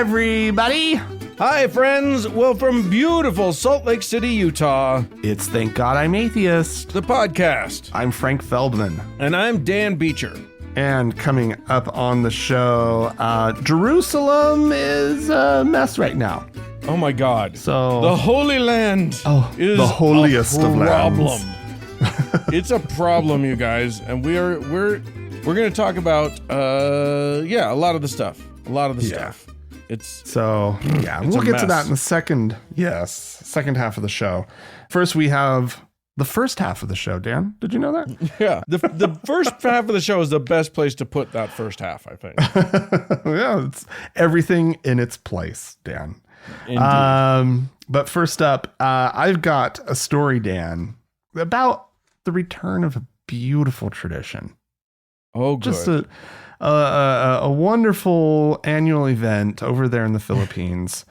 everybody. Hi, friends. Well, from beautiful Salt Lake City, Utah, It's Thank God I'm Atheist. the podcast. I'm Frank Feldman. And I'm Dan Beecher. And coming up on the show, Jerusalem is a mess right now. Oh, my God. So The Holy Land is the holiest a of problem. lands. It's a problem, you guys. And we're going to talk about, a lot of the stuff. Stuff. So, we'll get to that in the second half of the show. First, we have the first half of the show. Dan, did you know that? Yeah. The first half of the show is the best place to put that first half, I think. Yeah, it's everything in its place, Dan. Indeed. But first up, I've got a story, Dan, about the return of a beautiful tradition. Oh, good. Just a wonderful annual event over there in the Philippines.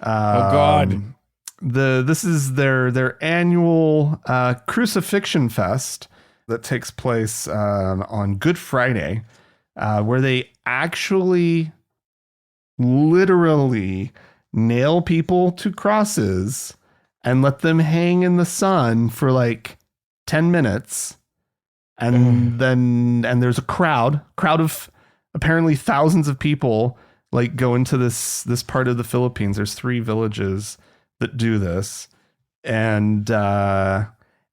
Oh, God. This is their annual Crucifixion Fest that takes place on Good Friday, where they actually literally nail people to crosses and let them hang in the sun for like 10 minutes. And then there's a crowd of apparently thousands of people like go into this part of the Philippines. There's 3 villages that do this. And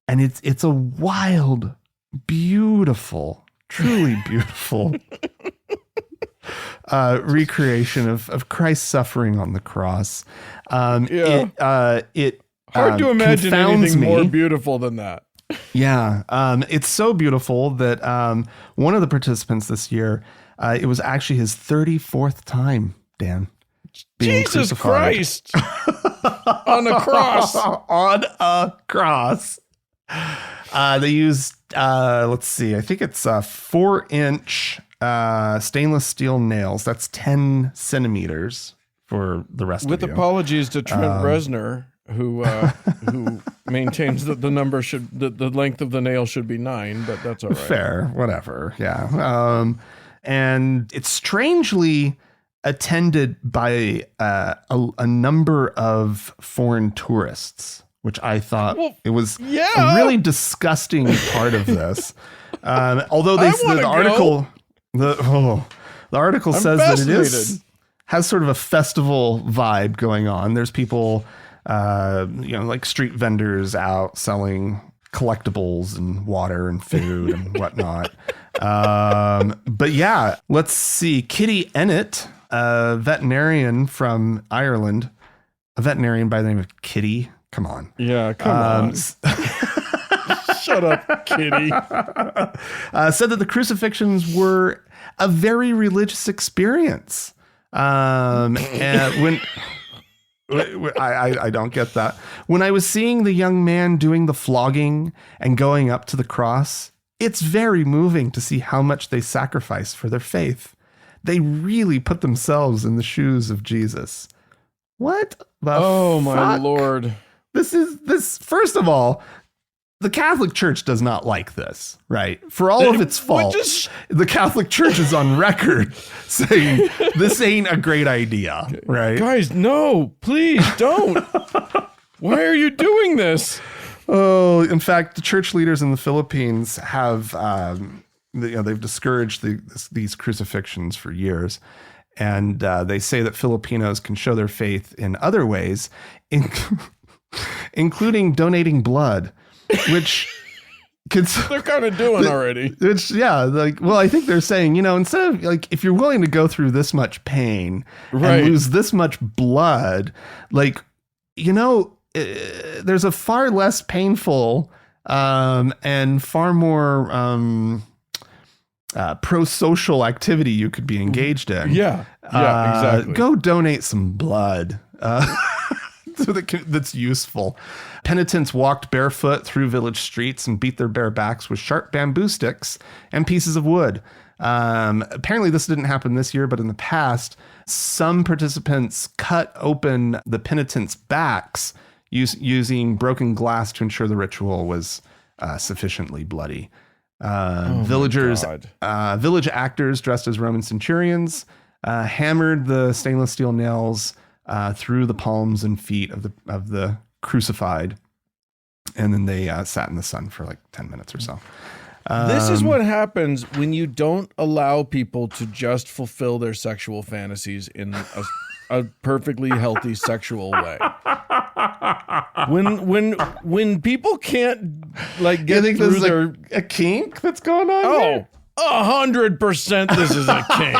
it's a wild, beautiful, truly beautiful recreation of Christ's suffering on the cross. It hard to imagine anything more beautiful than that. Yeah. It's so beautiful that one of the participants this year, it was actually his 34th time, Dan, being Jesus crucified. Christ. On a cross. On a cross. They used, let's see, I think it's 4-inch stainless steel nails. That's 10 centimeters for the rest With of you. apologies to Trent Reznor, who maintains that the length of the nail should be 9, but that's all right. Fair, whatever. Yeah. And it's strangely attended by a number of foreign tourists, which I thought it was a really disgusting part of this. Although the article says that it has sort of a festival vibe going on. There's people, like street vendors out selling collectibles and water and food and whatnot. But yeah, let's see. Kitty Ennett, a veterinarian from Ireland, a veterinarian by the name of Kitty. Come on. Yeah, come on. Shut up, Kitty. Said that the crucifixions were a very religious experience. And when I don't get that. When I was seeing the young man doing the flogging and going up to the cross, it's very moving to see how much they sacrificed for their faith. They really put themselves in the shoes of Jesus. What the Oh, fuck? my Lord. This First of all, the Catholic Church does not like this, right? For all of its faults, the Catholic Church is on record saying this ain't a great idea, right? Guys, no, please don't. Why are you doing this? Oh, in fact, the church leaders in the Philippines have, they've discouraged these crucifixions for years. And they say that Filipinos can show their faith in other ways, including donating blood. Which they're kind of doing already. I think they're saying, instead of like, if you're willing to go through this much pain and lose this much blood, there's a far less painful and far more pro-social activity you could be engaged in. Yeah, exactly. Go donate some blood. That's useful. Penitents walked barefoot through village streets and beat their bare backs with sharp bamboo sticks and pieces of wood. Apparently this didn't happen this year, but in the past, some participants cut open the penitents' backs using broken glass to ensure the ritual was sufficiently bloody. Village actors dressed as Roman centurions hammered the stainless steel nails through the palms and feet of the crucified, and then they sat in the sun for like 10 minutes or so. This is what happens when you don't allow people to just fulfill their sexual fantasies in a perfectly healthy sexual way. When people can't like get through their a kink that's going on here? 100% this is a kink.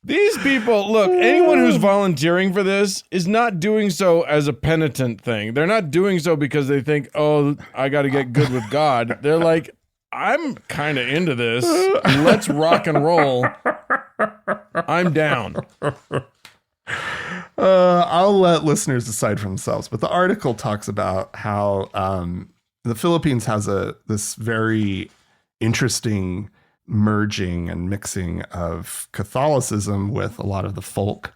These people, look, anyone who's volunteering for this is not doing so as a penitent thing. They're not doing so because they think, oh, I got to get good with God. They're like, I'm kind of into this. Let's rock and roll. I'm down. I'll let listeners decide for themselves. But the article talks about how the Philippines has this very interesting merging and mixing of Catholicism with a lot of the folk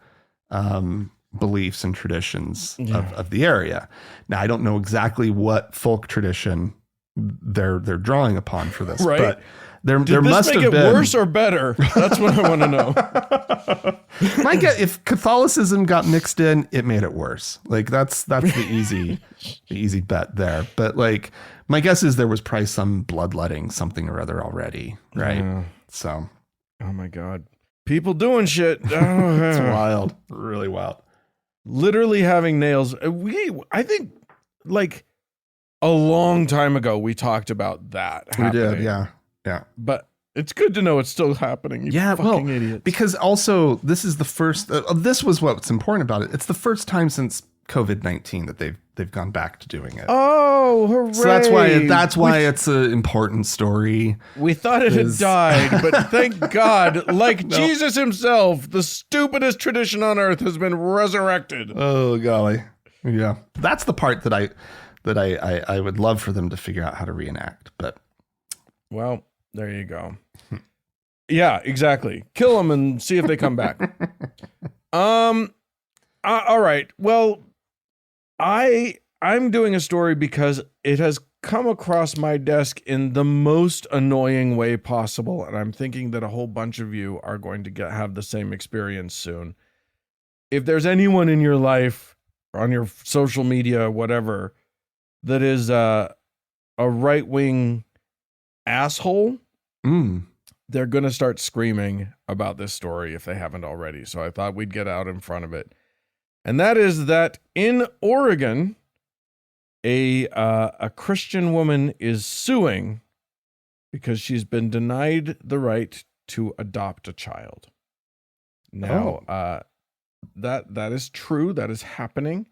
beliefs and traditions of the area. Now, I don't know exactly what folk tradition they're drawing upon for this, right? But there Did must this make have it been worse or better. That's what I want to know. My guess, if Catholicism got mixed in, it made it worse. Like that's the easy bet there. But like my guess is there was probably some bloodletting, something or other already, right? Yeah. So, oh my God, people doing shit. Oh, it's wild, really wild. Literally having nails. I think like a long time ago we talked about that. We did, yeah. But it's good to know it's still happening. You fucking idiots. Because also this is the first. This was what's important about it. It's the first time since COVID-19 that they've gone back to doing it. Oh, hooray! So that's why it's an important story. We thought it had died, but thank God, like Jesus himself, the stupidest tradition on earth has been resurrected. Oh golly, yeah. That's the part that I would love for them to figure out how to reenact. But well, there you go. Yeah, exactly. Kill them and see if they come back. All right. Well, I'm doing a story because it has come across my desk in the most annoying way possible, and I'm thinking that a whole bunch of you are going to have the same experience soon. If there's anyone in your life, or on your social media, whatever, that is a right-wing asshole, they're going to start screaming about this story if they haven't already. So I thought we'd get out in front of it. And that is that in Oregon, a Christian woman is suing because she's been denied the right to adopt a child. Now, that is true. That is happening.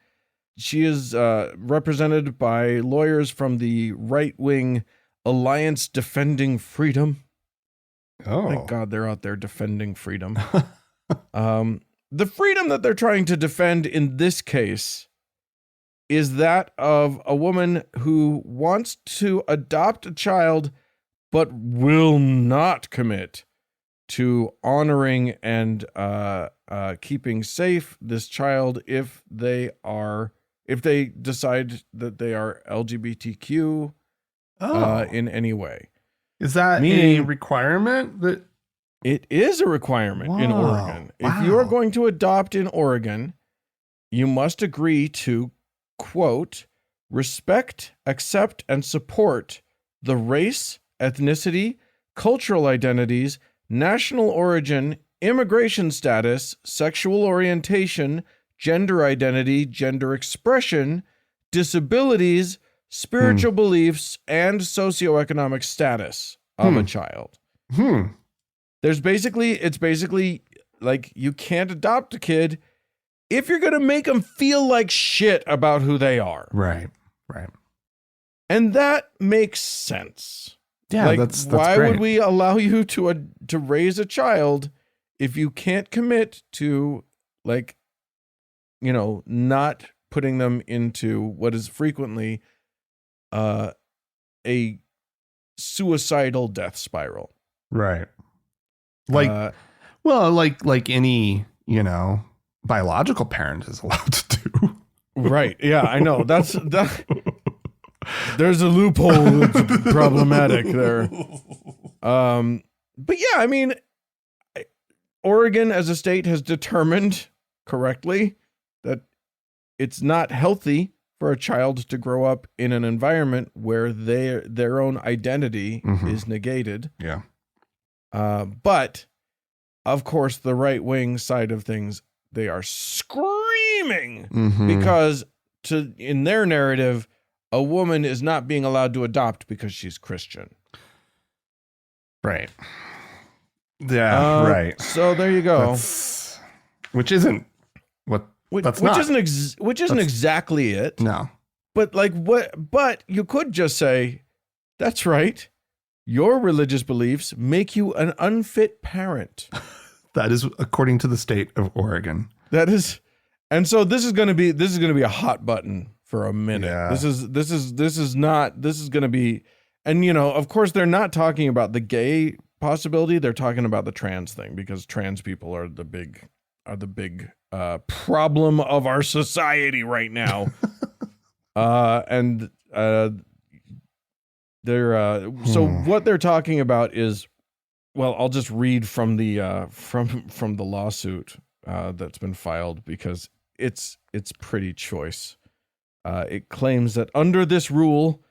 She is represented by lawyers from the right-wing Alliance Defending Freedom. Oh, thank God they're out there defending freedom. The freedom that they're trying to defend in this case is that of a woman who wants to adopt a child, but will not commit to honoring and keeping safe this child if they decide that they are LGBTQ in any way. Is that a requirement that? It is a requirement in Oregon. Wow. If you are going to adopt in Oregon, you must agree to, quote, respect, accept, and support the race, ethnicity, cultural identities, national origin, immigration status, sexual orientation, gender identity, gender expression, disabilities, spiritual beliefs, and socioeconomic status of a child. It's basically like you can't adopt a kid if you're going to make them feel like shit about who they are. Right. And that makes sense. Yeah, like, that's why great. would we allow you to raise a child if you can't commit to, like, you know, not putting them into what is frequently a suicidal death spiral? Right. Like any, biological parent is allowed to do. Right. Yeah, I know. There's a loophole that's problematic there. But yeah, I mean, Oregon as a state has determined correctly that it's not healthy for a child to grow up in an environment where their own identity is negated. Yeah. But of course, the right wing side of things, they are screaming because in their narrative, a woman is not being allowed to adopt because she's Christian. Right. Yeah. Right. So there you go. Which isn't exactly it. No. But but you could just say, that's right. Your religious beliefs make you an unfit parent. That is according to the state of Oregon. That is, and so this is going to be a hot button for a minute. Yeah. This is going to be, and of course they're not talking about the gay possibility. They're talking about the trans thing because trans people are the big problem of our society right now. So what they're talking about is, well, I'll just read from the from the lawsuit that's been filed because it's pretty choice. It claims that under this rule,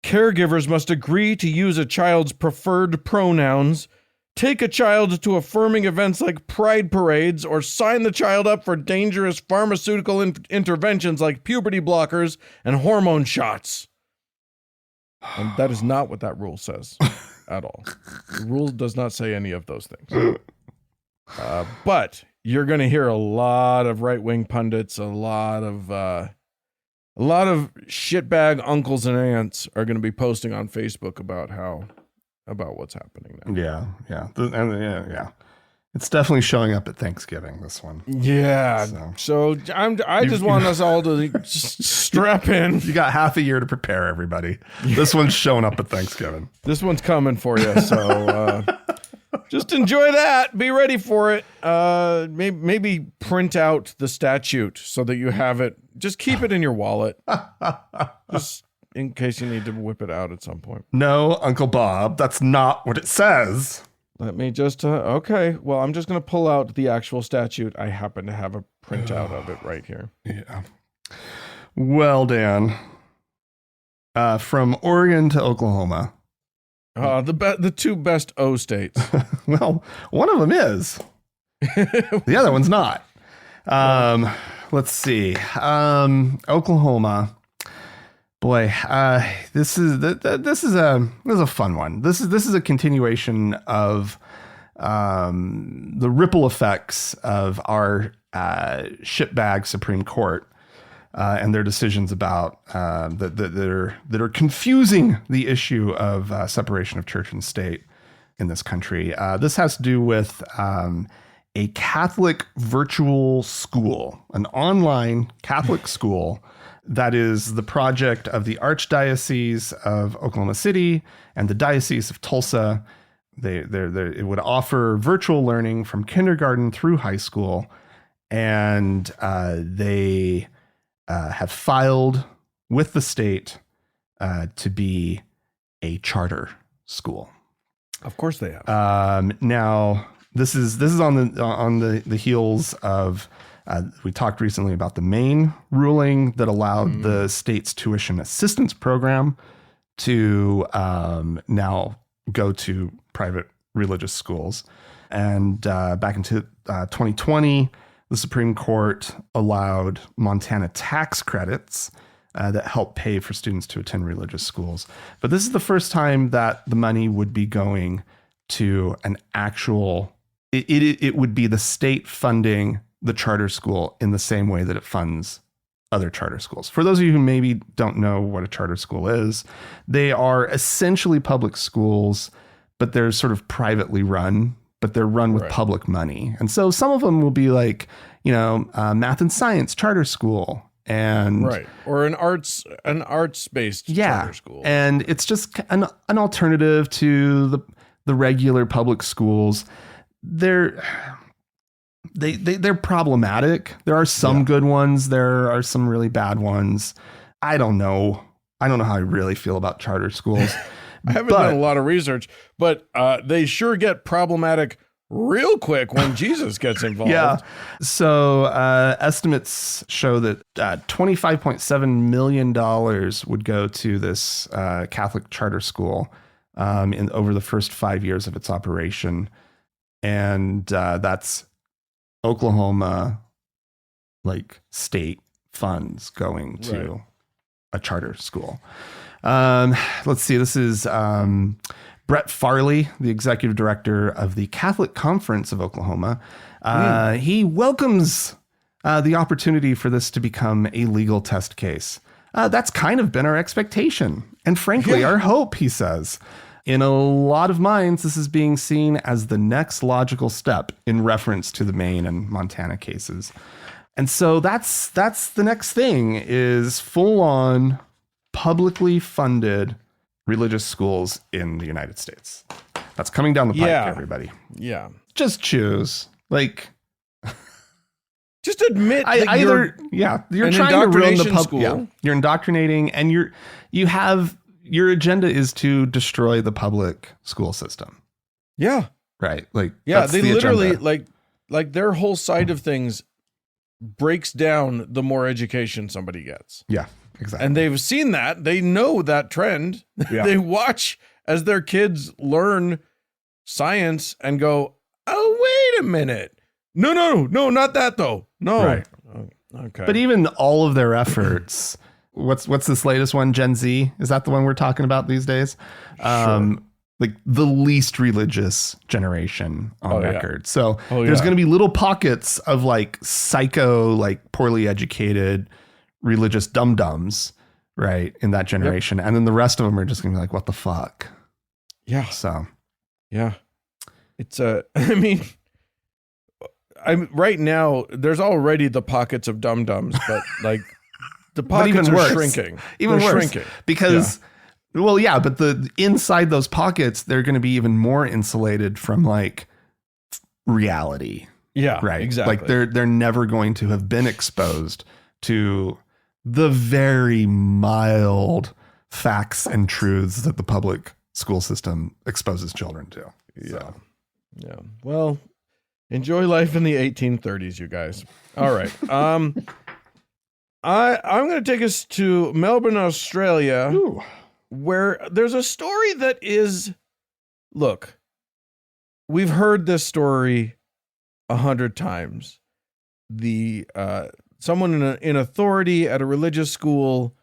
caregivers must agree to use a child's preferred pronouns, take a child to affirming events like pride parades, or sign the child up for dangerous pharmaceutical interventions like puberty blockers and hormone shots. And that is not what that rule says at all. The rule does not say any of those things. But you're going to hear a lot of right-wing pundits, a lot of shitbag uncles and aunts are going to be posting on Facebook about what's happening now. Yeah. Yeah. It's definitely showing up at Thanksgiving, this one. Yeah. So I just want us all to just strap in. You got half a year to prepare, everybody. This one's showing up at Thanksgiving. This one's coming for you. So just enjoy that. Be ready for it. Maybe print out the statute so that you have it. Just keep it in your wallet. Just in case you need to whip it out at some point. No, Uncle Bob, that's not what it says. Let me just, okay. Well, I'm just going to pull out the actual statute. I happen to have a printout of it right here. Yeah. Well, Dan, from Oregon to Oklahoma. The two best O states. Well, one of them is. The other one's not. Let's see. Oklahoma. Boy, this is a fun one. This is a continuation of the ripple effects of our shitbag Supreme Court and their decisions about that are confusing the issue of separation of church and state in this country. This has to do with a Catholic virtual school, an online Catholic school that is the project of the Archdiocese of Oklahoma City and the Diocese of Tulsa. It would offer virtual learning from kindergarten through high school, and they have filed with the state to be a charter school. Of course they have. Now, this is on the heels of. We talked recently about the Maine ruling that allowed the state's tuition assistance program to now go to private religious schools. And back into 2020, the Supreme Court allowed Montana tax credits that help pay for students to attend religious schools. But this is the first time that the money would be going to an actual, it would be the state funding the charter school in the same way that it funds other charter schools. For those of you who maybe don't know what a charter school is, they are essentially public schools, but they're sort of privately run, but they're run with public money. And so some of them will be like, math and science charter school, and or an arts based charter school. And it's just an alternative to the regular public schools. They're problematic. There are some good ones. There are some really bad ones. I don't know how I really feel about charter schools. I haven't done a lot of research, but they sure get problematic real quick when Jesus gets involved. Yeah. So estimates show that $25.7 million would go to this Catholic charter school over the first 5 years of its operation. And that's Oklahoma, like, state funds going to a charter school. Let's see. This is Brett Farley, the executive director of the Catholic Conference of Oklahoma. He welcomes the opportunity for this to become a legal test case. That's kind of been our expectation. And frankly, our hope, he says. In a lot of minds, this is being seen as the next logical step in reference to the Maine and Montana cases. And so that's the next thing, is full-on publicly funded religious schools in the United States. That's coming down the pike, everybody. Yeah. Just choose. Like, just admit that you're trying to ruin the school. Yeah, you're indoctrinating, and your agenda is to destroy the public school system. Yeah. Right. Like, yeah, they literally like their whole side of things breaks down the more education somebody gets. Yeah, exactly. And they've seen that. They know that trend. Yeah. They watch as their kids learn science and go, oh, wait a minute. No, not that though. No. Right. Okay. But even all of their efforts, what's this latest one, Gen Z? Is that the one we're talking about these days? Sure. Like the least religious generation on record. So there's going to be little pockets of like psycho, like poorly educated religious dum-dums, right, in that generation. Yep. And then the rest of them are just going to be like, what the fuck? Yeah. So. Yeah. It's right now, there's already the pockets of dum-dums, but like the pockets are shrinking. Even worse. Shrinking. Because... Yeah. Well, yeah, but the inside those pockets, they're going to be even more insulated from like reality. Yeah, right. Exactly. Like they're never going to have been exposed to the very mild facts and truths that the public school system exposes children to. Yeah. So. Yeah. Well, enjoy life in the 1830s, you guys. All right. I'm going to take us to Melbourne, Australia. Ooh. Where there's a story that is, look, we've heard this story 100 times. Someone in authority at a religious school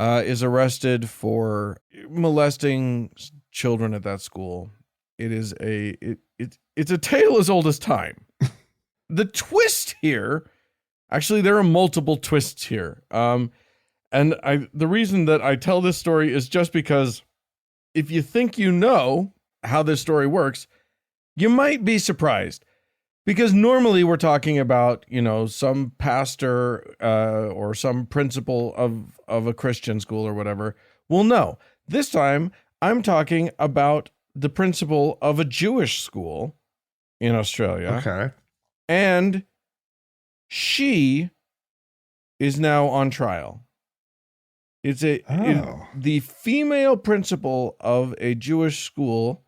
is arrested for molesting children at that school. It is it's a tale as old as time. The twist here, actually, there are multiple twists here. And the reason that I tell this story is just because if you think you know how this story works, you might be surprised. Because normally we're talking about, some pastor or some principal of a Christian school or whatever. Well, no. This time I'm talking about the principal of a Jewish school in Australia. Okay. And she is now on trial. It's the female principal of a Jewish school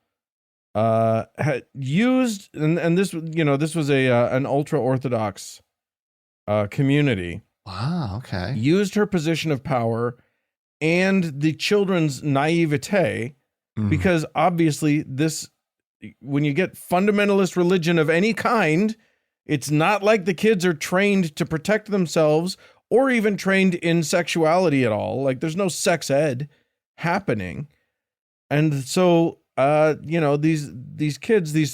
had used, and this was an ultra Orthodox community. Wow. Okay. Used her position of power and the children's naivete, because obviously when you get fundamentalist religion of any kind, it's not like the kids are trained to protect themselves or even trained in sexuality at all. Like there's no sex ed happening. And so, these kids, they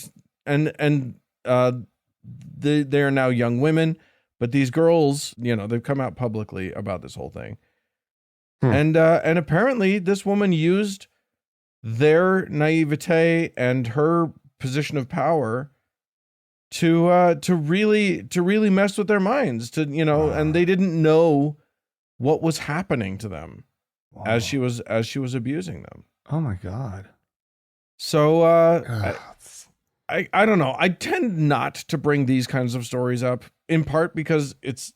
are now young women, but these girls, they've come out publicly about this whole thing. And apparently this woman used their naivete and her position of power to really mess with their minds, and they didn't know what was happening to them as she was abusing them. Oh my God. So I don't know. I tend not to bring these kinds of stories up, in part because it's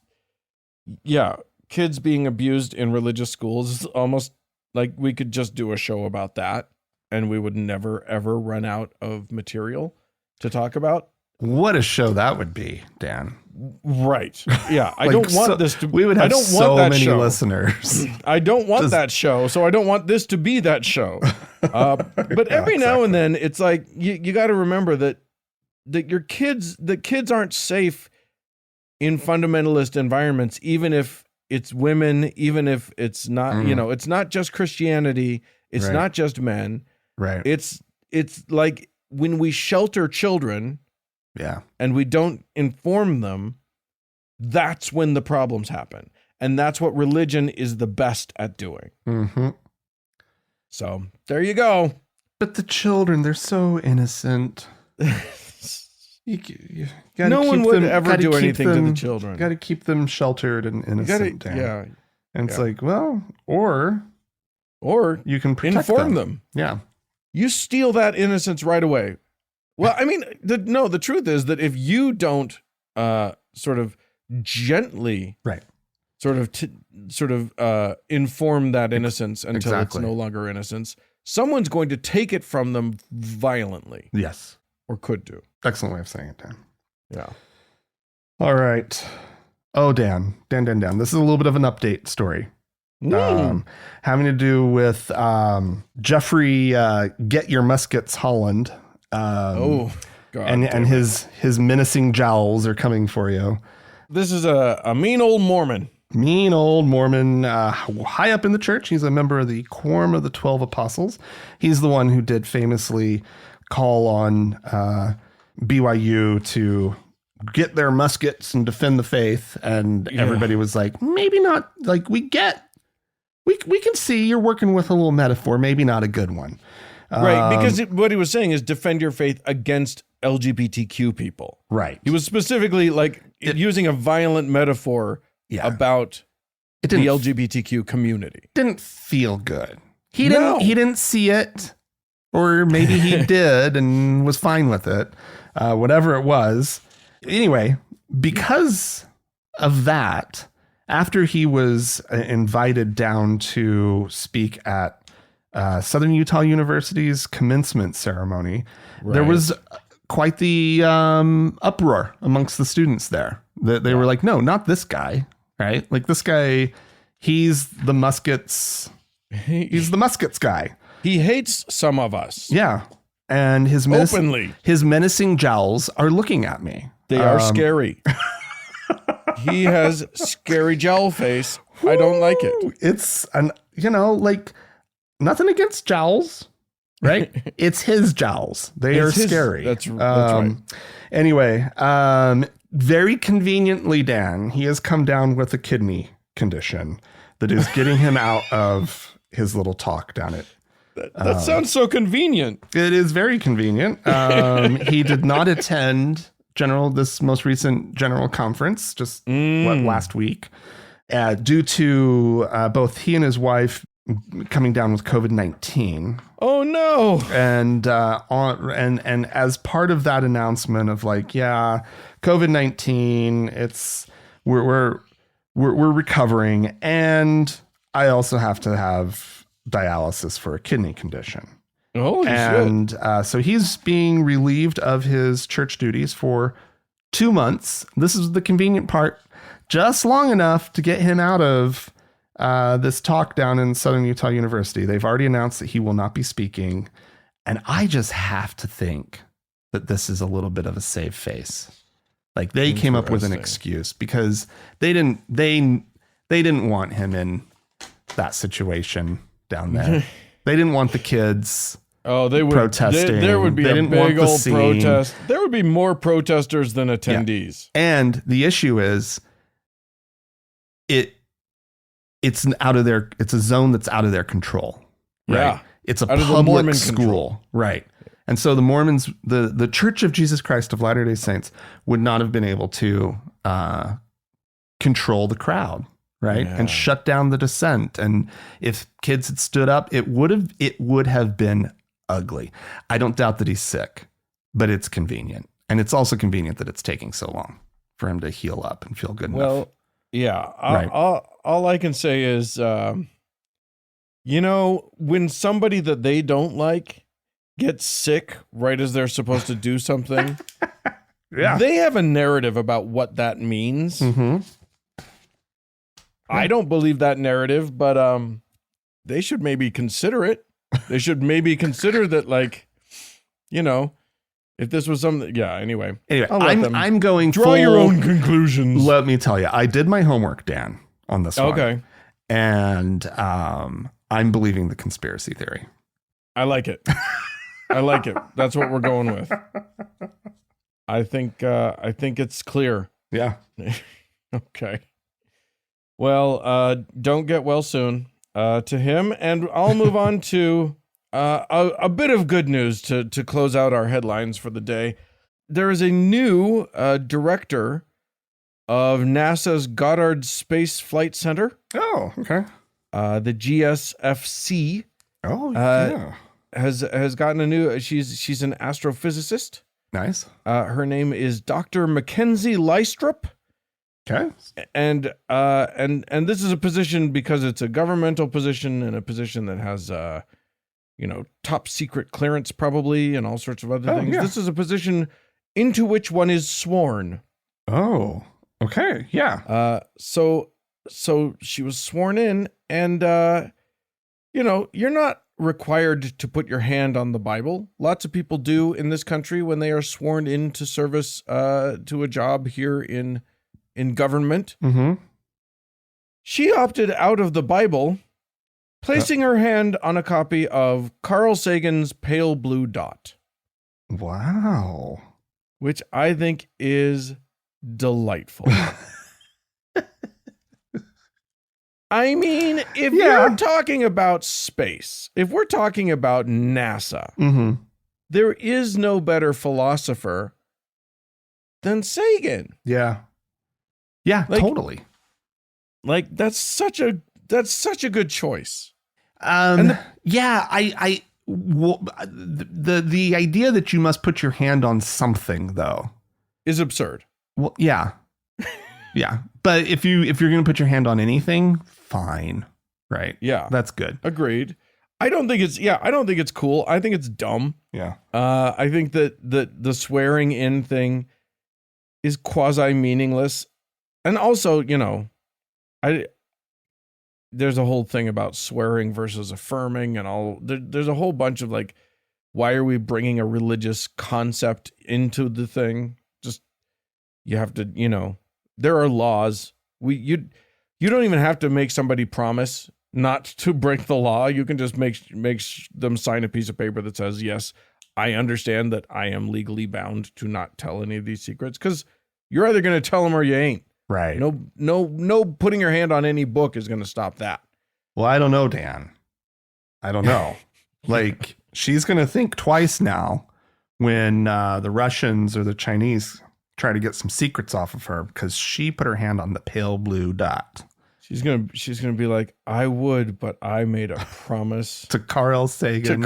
kids being abused in religious schools is almost like we could just do a show about that and we would never ever run out of material. to talk about. What a show that would be, Dan. Right. Yeah. I don't want this to. We would have so many listeners. I don't want that show, so I don't want this to be that show. But every now and then, it's like you got to remember that the kids aren't safe in fundamentalist environments, even if it's women, even if it's not, it's not just Christianity, it's not just men. Right. It's like when we shelter children. Yeah. And we don't inform them, that's when the problems happen. And that's what religion is the best at doing. Mm-hmm. So there you go. But the children, they're so innocent. No one would ever do anything to the children. Got to keep them sheltered and innocent. Yeah. And it's like, well, or you can protect inform them. Yeah. You steal that innocence right away. Well, I mean, the truth is that if you don't sort of gently, sort of inform that innocence until it's no longer innocence, someone's going to take it from them violently. Yes. Or could do. Excellent way of saying it, Dan. Yeah. All right. Oh, Dan. This is a little bit of an update story. Having to do with Jeffrey Get Your Muskets Holland. God, and his menacing jowls are coming for you. This is a mean old Mormon. Mean old Mormon, high up in the church. He's a member of the Quorum of the 12 Apostles. He's the one who did famously call on BYU to get their muskets and defend the faith. And everybody was like, maybe not. Like, we can see you're working with a little metaphor, maybe not a good one. Right, because what he was saying is defend your faith against LGBTQ people. Right. He was specifically using a violent metaphor about the LGBTQ community. Didn't feel good. He didn't see it, or maybe he did and was fine with it. Whatever it was. Anyway, because of that, after he was invited down to speak at Southern Utah University's commencement ceremony, there was quite the uproar amongst the students there. They were like, no, not this guy, right? Like, this guy, he's the muskets guy. He hates some of us. Yeah. And his menacing jowls are looking at me. They are scary. He has scary jowl face. I don't like it. It's nothing against jowls, right? It's his jowls. They are scary. That's right. Anyway, very conveniently, Dan, he has come down with a kidney condition that is getting him out of his little talk down at. That sounds so convenient. It is very convenient. He did not attend this most recent general conference, just last week, due to both he and his wife coming down with COVID-19. Oh no! And and as part of that announcement of COVID-19, it's we're recovering, and I also have to have dialysis for a kidney condition. Holy shit. So he's being relieved of his church duties for 2 months. This is the convenient part, just long enough to get him out of this talk down in Southern Utah University. They've already announced that he will not be speaking. And I just have to think that this is a little bit of a save face. Like, they came up with an excuse because they didn't want him in that situation down there. They didn't want the kids protesting. There would be a big old protest. There would be more protesters than attendees. Yeah. And the issue is it's a zone that's out of their control. Right? Yeah. It's a public school. Control. Right. And so the Mormons, the Church of Jesus Christ of Latter-day Saints would not have been able to control the crowd, right? Yeah. And shut down the dissent. And if kids had stood up, it would have been ugly. I don't doubt that he's sick, but it's convenient. And it's also convenient that it's taking so long for him to heal up and feel good enough. Well, yeah. All I can say is, when somebody that they don't like get sick right as they're supposed to do something. Yeah. They have a narrative about what that means. Mm-hmm. I don't believe that narrative, but they should maybe consider it. They should maybe consider that, like, you know, if this was something. Yeah. Anyway, I'm going draw your own conclusions. Let me tell you, I did my homework, Dan, on this one. Okay. And I'm believing the conspiracy theory. I like it. I like it. That's what we're going with. I think it's clear. Yeah. Okay. Well, don't get well soon to him, and I'll move on to a bit of good news to close out our headlines for the day. There is a new director of NASA's Goddard Space Flight Center. Oh, okay. The GSFC. Oh, yeah. Has gotten a new. She's an astrophysicist. Nice. Her name is Dr. Mackenzie Lystrup. Okay. And this is a position because it's a governmental position and a position that has top secret clearance probably and all sorts of other things. Yeah. This is a position into which one is sworn. Oh, okay. Yeah. So she was sworn in, and you're not required to put your hand on the Bible. Lots of people do in this country when they are sworn into service to a job here in government. Mm-hmm. She opted out of the Bible, placing her hand on a copy of Carl Sagan's Pale Blue Dot. Wow. Which I think is delightful. I mean, if you're talking about space, if we're talking about NASA, mm-hmm. there is no better philosopher than Sagan. Yeah. Yeah, totally. Like that's such a good choice. The idea that you must put your hand on something though is absurd. Well, yeah. Yeah. But if you're going to put your hand on anything, fine. Right. Yeah. That's good. Agreed. I don't think it's cool. I think it's dumb. Yeah. I think that the swearing in thing is quasi meaningless. And also, there's a whole thing about swearing versus affirming and all. There's a whole bunch of like, why are we bringing a religious concept into the thing? Just, you have to, there are laws. You don't even have to make somebody promise not to break the law. You can just make them sign a piece of paper that says, yes, I understand that I am legally bound to not tell any of these secrets, because you're either going to tell them or you ain't. Right. No putting your hand on any book is going to stop that. Well, I don't know, Dan. I don't know. Like, she's going to think twice now when the Russians or the Chinese try to get some secrets off of her because she put her hand on the pale blue dot. She's gonna be like, I would, but I made a promise to Carl Sagan.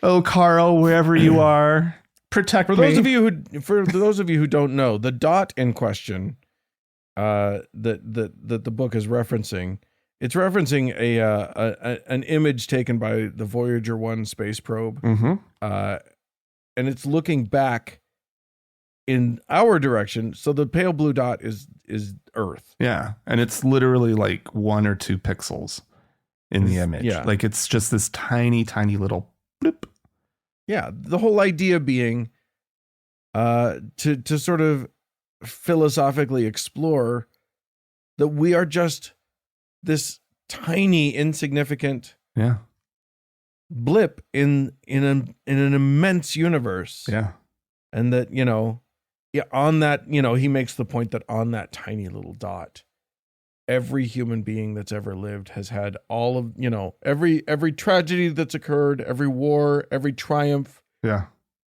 Oh, Carl, wherever you are, protect me. For those of you who don't know, the dot in question, that the book is referencing, it's referencing an image taken by the Voyager 1 space probe, mm-hmm. And it's looking back in our direction. So the pale blue dot is Earth. Yeah, and it's literally like 1 or 2 pixels in the image. Yeah. Like it's just this tiny, tiny little bloop. Yeah, the whole idea being to sort of philosophically explore that we are just this tiny, insignificant blip in an immense universe. Yeah. And that, on that, he makes the point that on that tiny little dot, every human being that's ever lived has had all of, every tragedy that's occurred, every war, every triumph. Yeah.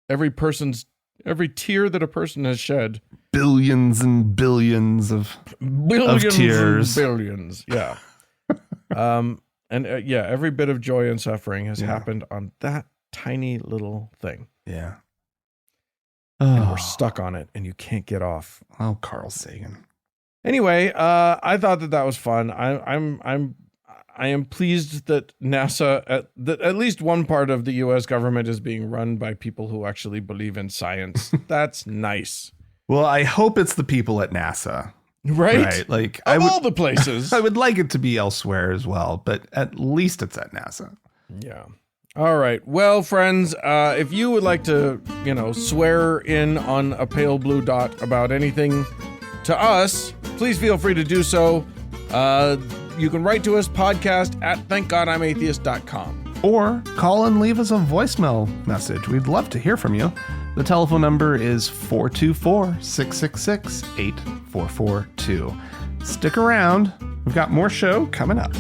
Every tear that a person has shed. Billions and billions of tears. And billions. Yeah. Every bit of joy and suffering has happened on that tiny little thing. Yeah. And we're stuck on it and you can't get off. Oh, Carl Sagan. Anyway, I thought that was fun. I am pleased that NASA, that at least one part of the U.S. government is being run by people who actually believe in science. That's nice. Well, I hope it's the people at NASA. Right? Like, all the places. I would like it to be elsewhere as well, but at least it's at NASA. Yeah. All right. Well, friends, if you would like to, swear in on a pale blue dot about anything to us, please feel free to do so. You can write to us, podcast at thankgodimatheist.com. Or call and leave us a voicemail message. We'd love to hear from you. The telephone number is 424-666-8442. Stick around. We've got more show coming up.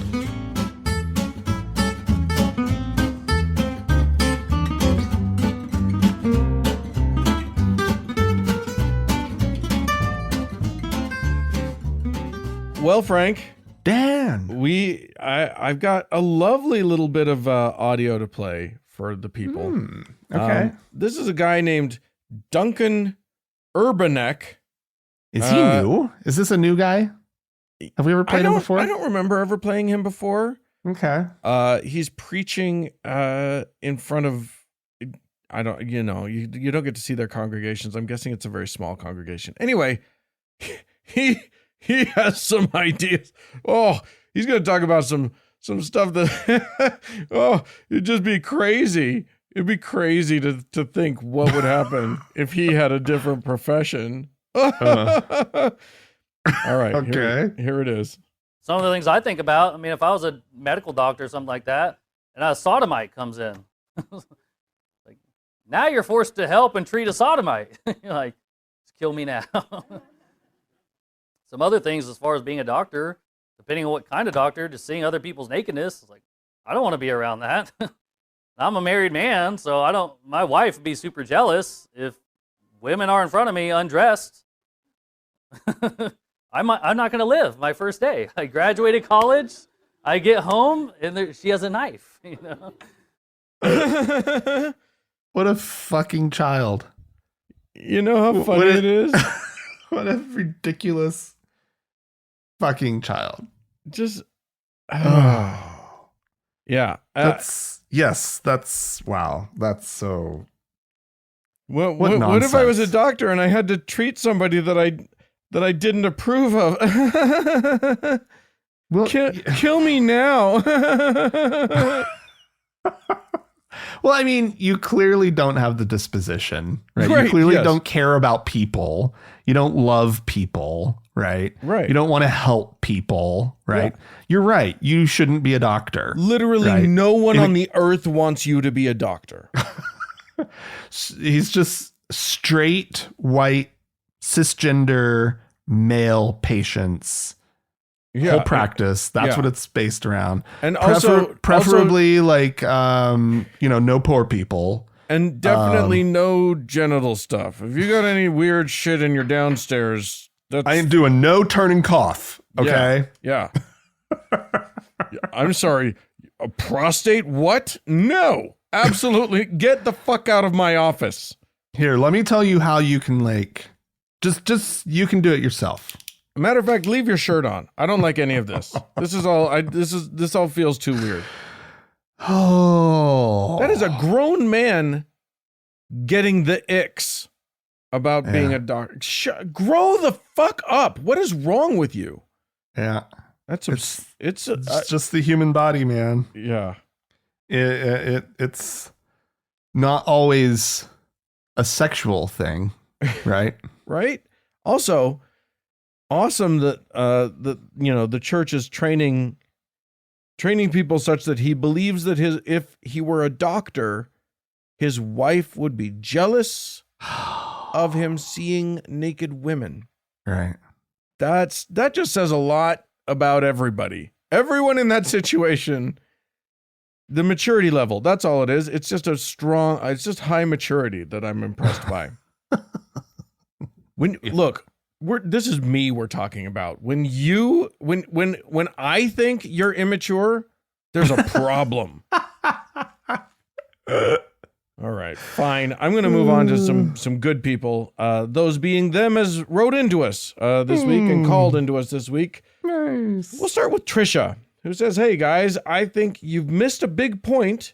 Well, Frank, Dan, I've got a lovely little bit of audio to play for the people. Okay. This is a guy named Duncan Urbanek. Is he new? Is this a new guy? Have we ever played him before? I don't remember ever playing him before. Okay. He's preaching in front of, you don't get to see their congregations. I'm guessing it's a very small congregation. Anyway, he has some ideas. Oh, he's going to talk about some stuff that, it'd just be crazy. It'd be crazy to think what would happen if he had a different profession. All right. Okay. Here it is. Some of the things I think about, I mean, if I was a medical doctor or something like that, and a sodomite comes in, like, now you're forced to help and treat a sodomite. You're like, just kill me now. Some other things as far as being a doctor, depending on what kind of doctor, just seeing other people's nakedness, it's like, I don't want to be around that. I'm a married man, so my wife would be super jealous if women are in front of me undressed. I'm not going to live my first day. I graduated college, I get home, and she has a knife. What a fucking child. You know how funny it is? What a ridiculous fucking child. Just, yeah. That's wow. That's so. What if I was a doctor and I had to treat somebody that I didn't approve of? Well, kill me now. Well, I mean, you clearly don't have the disposition, right? You clearly don't care about people. You don't love people, right? Right. You don't want to help people, right? Yeah. You're right. You shouldn't be a doctor. Literally no one on the earth wants you to be a doctor. He's just straight, white, cisgender, male patients. Whole practice. That's what it's based around. And preferably like, no poor people. And definitely no genital stuff. If you got any weird shit in your downstairs, I am doing no turning cough. Okay. Yeah. I'm sorry. A prostate? What? No. Absolutely. Get the fuck out of my office. Here, let me tell you how you can just you can do it yourself. Matter of fact, leave your shirt on. I don't like any of this. This all feels too weird. Oh. That is a grown man getting the icks about being a doctor. Grow the fuck up. What is wrong with you? Yeah. It's just the human body, man. Yeah. It's not always a sexual thing, right? Right? Also, awesome that the church is training people such that he believes that if he were a doctor, his wife would be jealous of him seeing naked women. Right. That just says a lot about everybody. Everyone in that situation, the maturity level, that's all it is. It's just it's just high maturity that I'm impressed by. This is me we're talking about. When I think you're immature, there's a problem. All right, fine. I'm going to move on to some good people. Those being them as wrote into us this week and called into us this week. Nice. We'll start with Trisha, who says, "Hey guys, I think you've missed a big point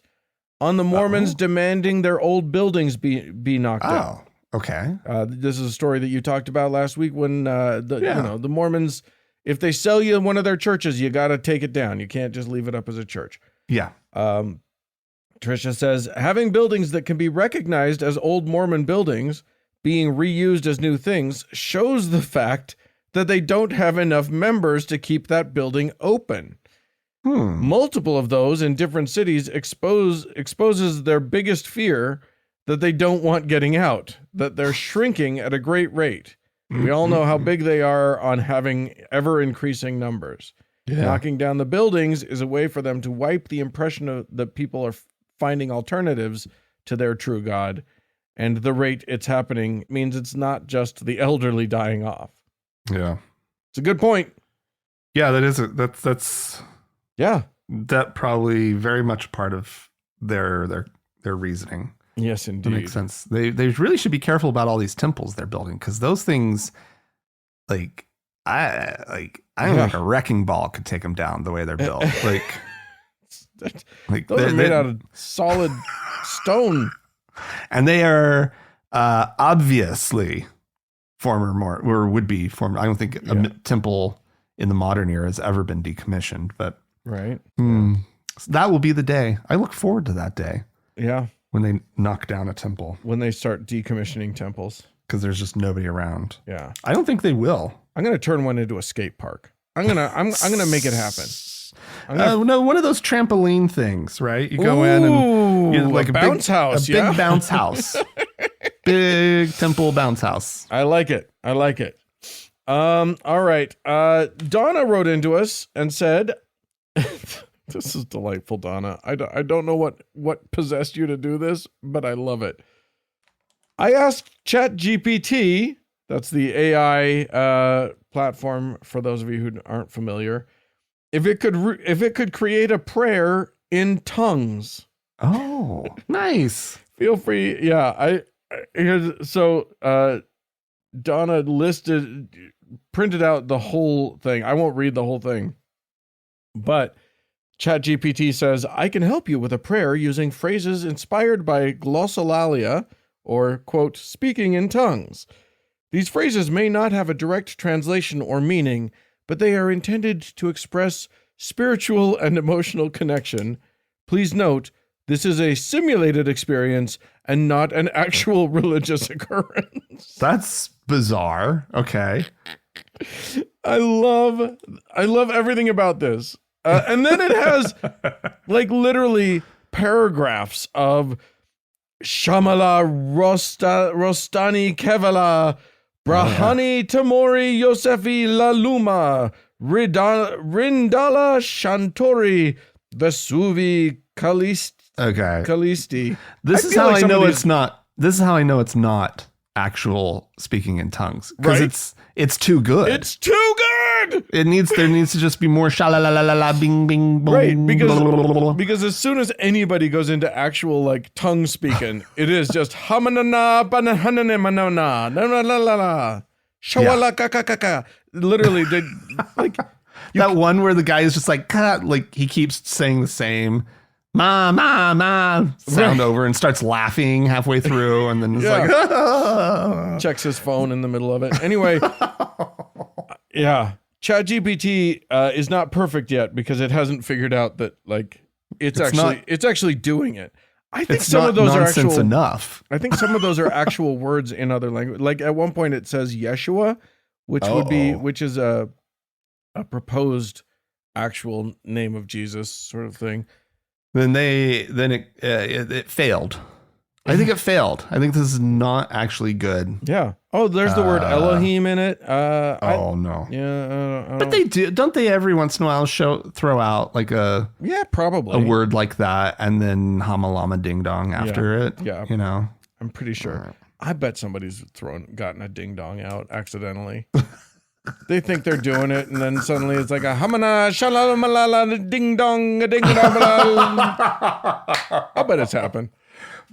on the Mormons demanding their old buildings be knocked down." Okay. This is a story that you talked about last week when the Mormons, if they sell you one of their churches, you got to take it down. You can't just leave it up as a church. Yeah. Tricia says, having buildings that can be recognized as old Mormon buildings being reused as new things shows the fact that they don't have enough members to keep that building open. Multiple of those in different cities exposes their biggest fear, that they don't want getting out, that they're shrinking at a great rate. We all know how big they are on having ever-increasing numbers. Yeah. Knocking down the buildings is a way for them to wipe the impression that people are finding alternatives to their true God. And the rate it's happening means it's not just the elderly dying off. Yeah. It's a good point. Yeah, that's yeah. That probably very much part of their reasoning. Yes, indeed. That makes sense. They really should be careful about all these temples they're building, because those things, I don't think a wrecking ball could take them down the way they're built. Those are made out of solid stone, and they are obviously would be former. I don't think a temple in the modern era has ever been decommissioned, but right. So that will be the day. I look forward to that day. Yeah. When they knock down a temple. When they start decommissioning temples. Because there's just nobody around. Yeah. I don't think they will. I'm going to turn one into a skate park. I'm going to make it happen. No, one of those trampoline things, right? You go in and like a bounce house. Big bounce house. Big temple bounce house. I like it. All right. Donna wrote into us and said, this is delightful, Donna. I don't know what possessed you to do this, but I love it. I asked ChatGPT, that's the AI platform for those of you who aren't familiar, if it could create a prayer in tongues. Oh, nice. Feel free. Yeah, Donna printed out the whole thing. I won't read the whole thing, but ChatGPT says, I can help you with a prayer using phrases inspired by glossolalia, or, quote, speaking in tongues. These phrases may not have a direct translation or meaning, but they are intended to express spiritual and emotional connection. Please note, this is a simulated experience and not an actual religious occurrence. That's bizarre. Okay. I love everything about this. And then it has literally paragraphs of Shamala Rostani Kevala Brahani Tamori Yosefi Laluma Rindala Shantori Vesuvi Kalisti. This is how I know it's not actual speaking in tongues, because it's too good. It's too good. There needs to just be more sha-la-la-la-la-la, bing, bing, boom. Right, because as soon as anybody goes into actual tongue speaking, it is just hamanana banana manana na la la la shawala kakaka. Literally, that one where the guy is just he keeps saying the same ma sound over and starts laughing halfway through, and then checks his phone in the middle of it. Anyway, yeah. ChatGPT is not perfect yet because it hasn't figured out that it's actually doing it. I think some of those are actual enough. I think some of those are actual words in other language. Like at one point it says Yeshua, which is a proposed actual name of Jesus sort of thing. Then it failed. I think it failed. I think this is not actually good. Yeah. Oh, there's the word Elohim in it. No. Yeah. But they do. Don't they every once in a while throw out probably a word like that, and then Hamalama Ding Dong after it? Yeah. I'm pretty sure. Right. I bet somebody's gotten a ding dong out accidentally. They think they're doing it, and then suddenly it's like a hamana shalamalala ding dong a ding dong. I bet it's happened.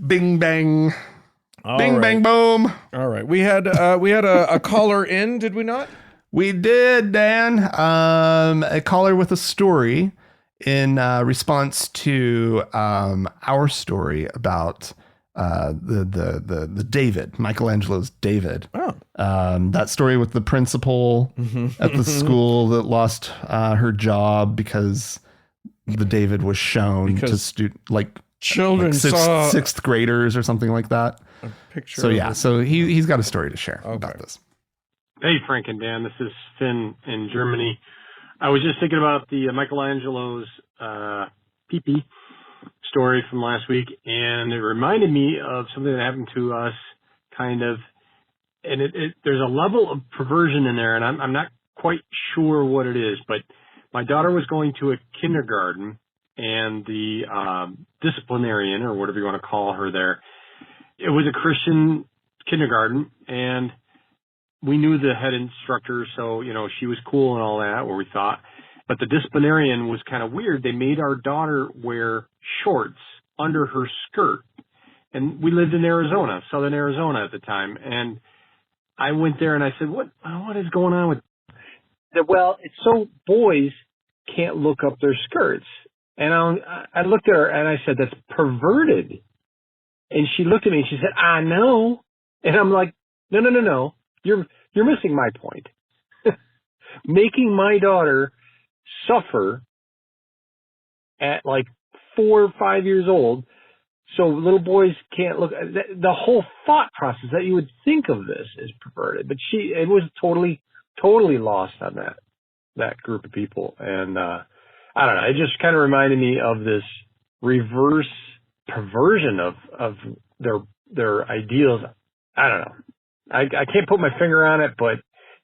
Bing bang. Bing bang boom. All right. We had a caller in, did we not? We did, Dan. A caller with a story. in response to our story about the David, Michelangelo's David. Oh. That story with the principal at the school that lost her job because the David was shown to children saw sixth graders or something like that. A picture. So yeah, so he's got a story to share about this. Hey, Frank and Dan, this is Finn in Germany. I was just thinking about the Michelangelo's pee-pee story from last week, and it reminded me of something that happened to us, kind of, and there's a level of perversion in there, and I'm not quite sure what it is, but my daughter was going to a kindergarten, and the disciplinarian, or whatever you want to call her there, it was a Christian kindergarten, and we knew the head instructor, so, she was cool and all that, or we thought. But the disciplinarian was kind of weird. They made our daughter wear shorts under her skirt. And we lived in Arizona, southern Arizona at the time. And I went there and I said, what is going on with that? Well, it's so boys can't look up their skirts. And I looked at her and I said, that's perverted. And she looked at me and she said, I know. And I'm like, no. You're missing my point. Making my daughter suffer at like 4 or 5 years old, so little boys can't look. The whole thought process that you would think of this is perverted, but it was totally lost on that group of people, and I don't know. It just kind of reminded me of this reverse perversion of their ideals. I don't know. I can't put my finger on it, but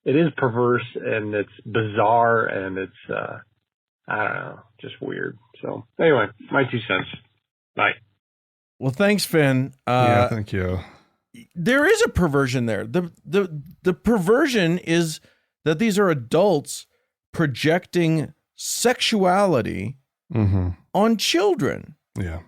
it is perverse and it's bizarre and it's, I don't know, just weird. So anyway, my 2 cents. Bye. Well, thanks, Finn. Yeah, thank you. There is a perversion there. The perversion is that these are adults projecting sexuality on children. Yeah.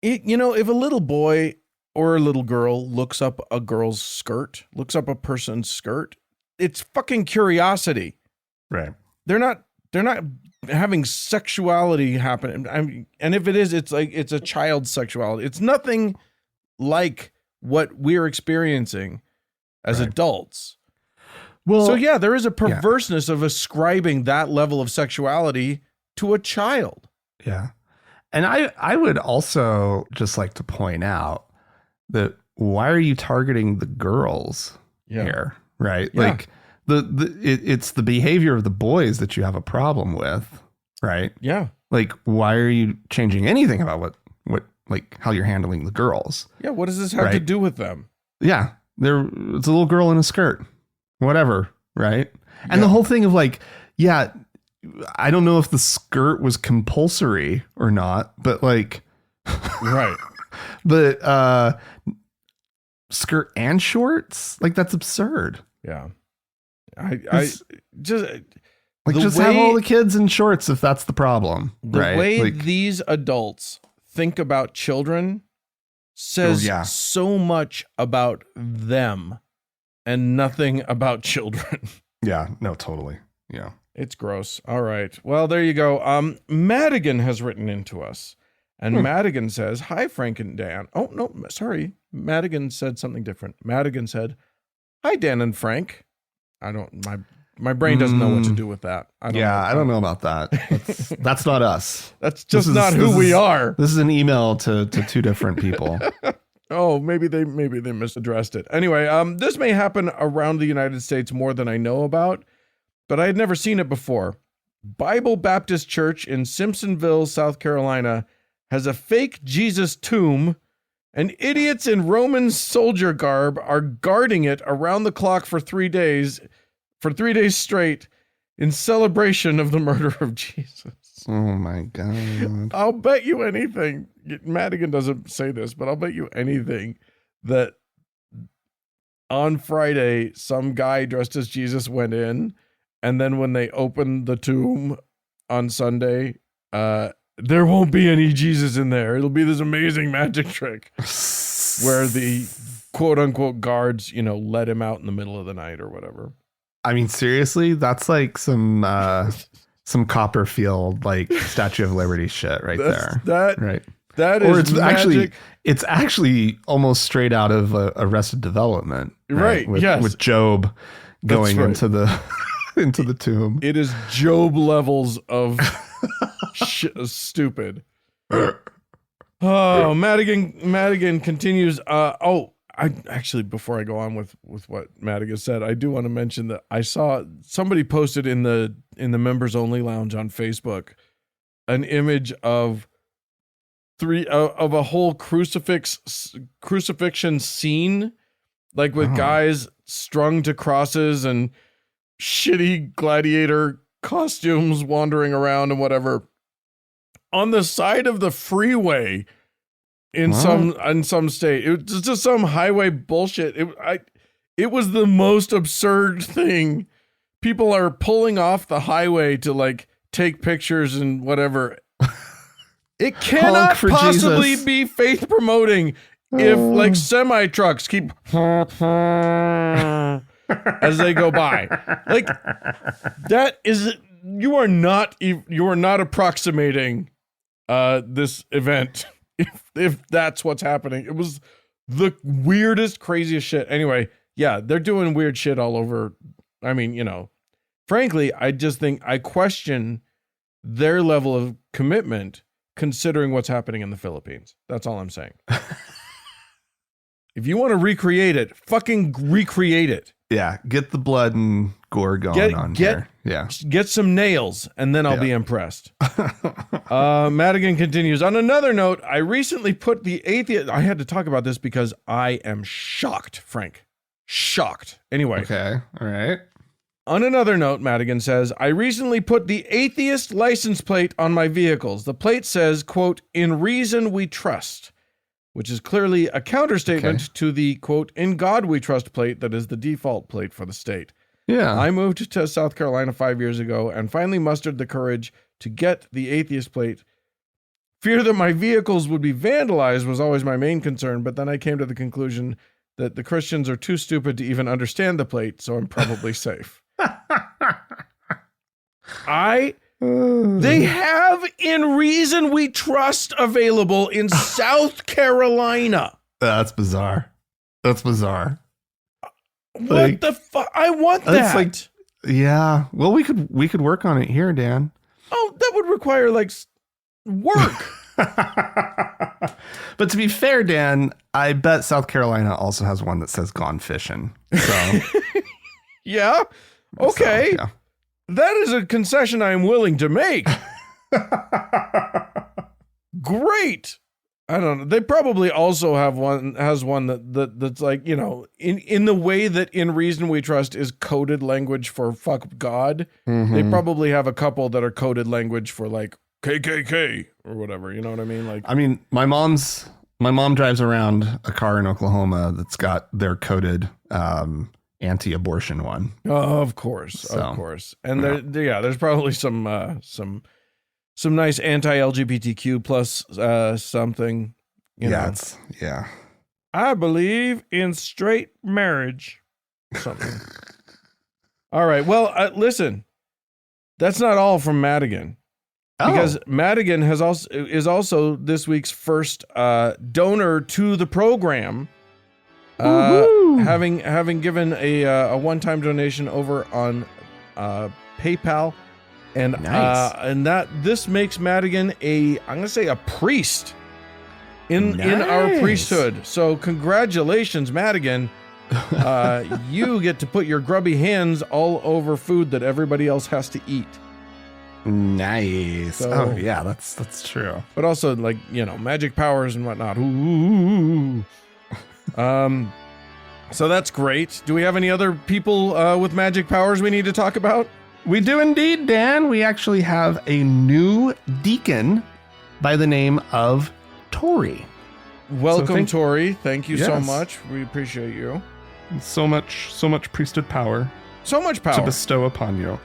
If a little boy or a little girl looks up a girl's skirt, looks up a person's skirt, it's fucking curiosity. Right. They're not having sexuality happen. And if it is, it's a child's sexuality. It's nothing like what we're experiencing as adults. Well, so yeah, there is a perverseness of ascribing that level of sexuality to a child. Yeah. And I would also just like to point out that why are you targeting the girls here? Right. Yeah. Like it's the behavior of the boys that you have a problem with. Right. Yeah. Like, why are you changing anything about what like how you're handling the girls? Yeah. What does this have to do with them? Yeah. It's a little girl in a skirt, whatever. Right. And the whole thing of like, I don't know if the skirt was compulsory or not, but like, right. But skirt and shorts, like that's absurd. Yeah, I just have all the kids in shorts if that's the problem. The way these adults think about children says so much about them and nothing about children. Yeah, no, totally. Yeah, it's gross. All right, well there you go. Madigan has written into us. And Madigan says, hi, Frank and Dan. Oh, no, sorry. Madigan said something different. Madigan said, hi, Dan and Frank. My brain doesn't know what to do with that. I don't know about that. That's not us. That's just not who we are. This is an email to 2 different people. Oh, maybe they misaddressed it. Anyway, this may happen around the United States more than I know about, but I had never seen it before. Bible Baptist Church in Simpsonville, South Carolina, has a fake Jesus tomb, and idiots in Roman soldier garb are guarding it around the clock for 3 days, straight, in celebration of the murder of Jesus. Oh my God. I'll bet you anything. Madigan doesn't say this, but I'll bet you anything that on Friday, some guy dressed as Jesus went in, and then when they opened the tomb on Sunday, there won't be any Jesus in there. It'll be this amazing magic trick where the quote unquote guards, let him out in the middle of the night or whatever. I mean, seriously, that's like some Copperfield like Statue of Liberty shit right there. Right. That or is it's actually almost straight out of Arrested Development. Right. With Job going into the into the tomb. It is Job levels of stupid. Oh, Madigan continues. I actually, before I go on with what Madigan said, I do want to mention that I saw somebody posted in the members only lounge on Facebook an image of a whole crucifixion scene, like with guys strung to crosses and shitty gladiator costumes wandering around and whatever on the side of the freeway in some state. It was just some highway bullshit. It was the most absurd thing. People are pulling off the highway to like take pictures and whatever. It cannot possibly Jesus. be faith promoting if like semi trucks keep as they go by. Like that is you are not approximating this event if that's what's happening. It was the weirdest, craziest shit. Anyway, yeah, they're doing weird shit all over. I mean, frankly, I just think I question their level of commitment considering what's happening in the Philippines. That's all I'm saying. If you want to recreate it, fucking recreate it. Yeah, get the blood and gore going on here. Yeah. Get some nails, and then I'll be impressed. Madigan continues. On another note, I recently put the atheist... I had to talk about this because I am shocked, Frank. Shocked. Anyway. Okay, all right. On another note, Madigan says, I recently put the atheist license plate on my vehicles. The plate says, quote, "In reason we trust," which is clearly a counterstatement to the, quote, "In God we trust" plate that is the default plate for the state. Yeah. I moved to South Carolina 5 years ago and finally mustered the courage to get the atheist plate. Fear that my vehicles would be vandalized was always my main concern, but then I came to the conclusion that the Christians are too stupid to even understand the plate, so I'm probably safe. They have "In Reason We Trust" available in South Carolina. That's bizarre. What the fuck? I want that. Yeah. Well, we could work on it here, Dan. Oh, that would require like work. But to be fair, Dan, I bet South Carolina also has one that says "Gone Fishing." So yeah. Okay. So, yeah. That is a concession I am willing to make. Great. I don't know. They probably also have one that's like, in the way that "In Reason We Trust" is coded language for fuck God. Mm-hmm. They probably have a couple that are coded language for like KKK or whatever. You know what I mean? Like, I mean, my mom drives around a car in Oklahoma that's got their coded anti-abortion one. Of course. And there's probably some nice anti-LGBTQ plus something. Yeah. I believe in straight marriage. Something. All right. Well, listen. That's not all from Madigan. Because Madigan is also this week's first donor to the program. Having given a one-time donation over on PayPal, and nice. And that this makes Madigan I'm gonna say a priest in our priesthood. So congratulations, Madigan. You get to put your grubby hands all over food that everybody else has to eat. Nice. So, yeah, that's true. But also like magic powers and whatnot. Ooh. So that's great. Do we have any other people with magic powers we need to talk about? We do indeed, Dan. We actually have a new deacon by the name of Tori. Welcome, Tori. Thank you so Yes. much. We appreciate you. So much priesthood power. So much power To bestow upon you.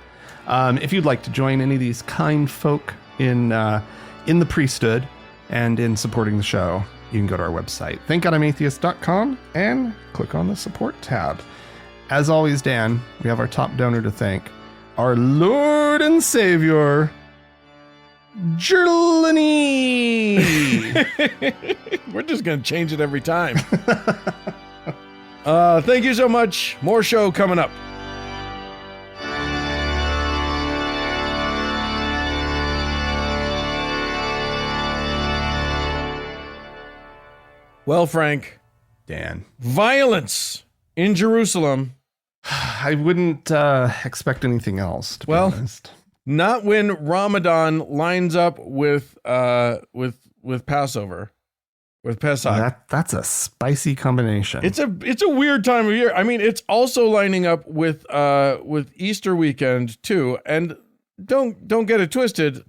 If you'd like to join any of these kind folk in the priesthood and in supporting the show, you can go to our website, thankgodimatheist.com, and click on the support tab. As always, Dan, we have our top donor to thank, our Lord and Savior, Germany. We're just going to change it every time. Thank you so much. More show coming up. Well, Frank. Dan. Violence in Jerusalem. I wouldn't expect anything else, to be honest. Not when Ramadan lines up with Passover, with Pesach. That's a spicy combination. It's a weird time of year. I mean, it's also lining up with Easter weekend too. And don't get it twisted.